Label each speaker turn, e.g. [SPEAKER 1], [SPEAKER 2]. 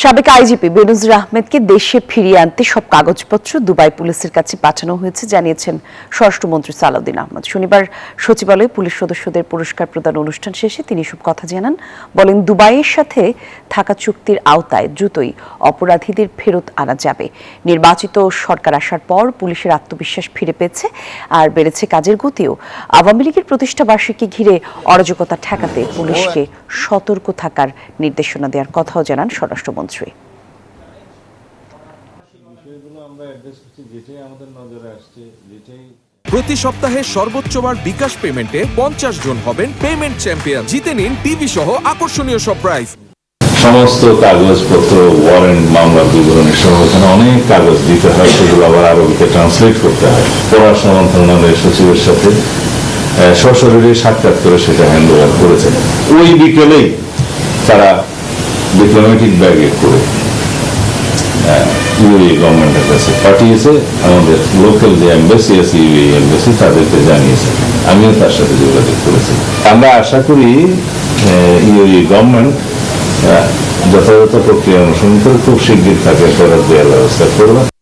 [SPEAKER 1] সাবেক আইজিপি বেনজির আহমেদকে দেশে ফিরিয়ে আনতে সব কাগজপত্র দুবাই পুলিশের কাছে পাঠানো হয়েছে জানিয়েছেন স্বরাষ্ট্রমন্ত্রী সালাউদ্দিন আহমেদ। শনিবার সচিবালয়ে পুলিশ সদস্যদের পুরস্কার প্রদান অনুষ্ঠান শেষে তিনি সব কথা জানান। বলেন, দুবাইয়ের সাথে থাকা চুক্তির আওতায় দ্রুতই অপরাধীদের ফেরত আনা যাবে। নির্বাচিত সরকার আসার পর পুলিশের আত্মবিশ্বাস ফিরে পেয়েছে আর বেড়েছে কাজের গতিও। আওয়ামী লীগের প্রতিষ্ঠা বার্ষিকী ঘিরে অরাজকতা ঠেকাতে পুলিশকে সতর্ক থাকার নির্দেশনা দেওয়ার কথাও জানান স্বরাষ্ট্রমন্ত্রী।
[SPEAKER 2] প্রতি সপ্তাহে সর্বোচ্চবার বিকাশ পেমেন্টে 50 জন হবেন পেমেন্ট চ্যাম্পিয়ন। জিতে নিন টিভি সহ আকর্ষণীয় সব প্রাইজ।
[SPEAKER 3] সমস্ত কাগজপত্র, ওয়ারেন্ট, মামলার বিবরণী সহ অনেক কাগজ দিতে হয়, সেগুলো আবার আরবিতে ট্রান্সলেট করতে হয়। পররাষ্ট্র মন্ত্রণালয়ের সচিবের সাথে সশরীরে সাক্ষাৎ করে সেটা হ্যান্ড ওভার করেছেন। ওই বিকেলেই তারা ডিপ্লোম্যাটিক ব্যাগে করে ইউএই গভর্নমেন্টের কাছে পাঠিয়েছে। আমাদের লোকাল যে এমবাসি আছে, ইউএই এমবাসি, তাদেরকে জানিয়েছে। আমিও তার সাথে যোগাযোগ করেছি। আমরা আশা করি ইউএই গভর্নমেন্ট যথাযথ প্রক্রিয়া অনুসরণ করে খুব শিগগির তাকে ফেরত দেওয়ার ব্যবস্থা করবে।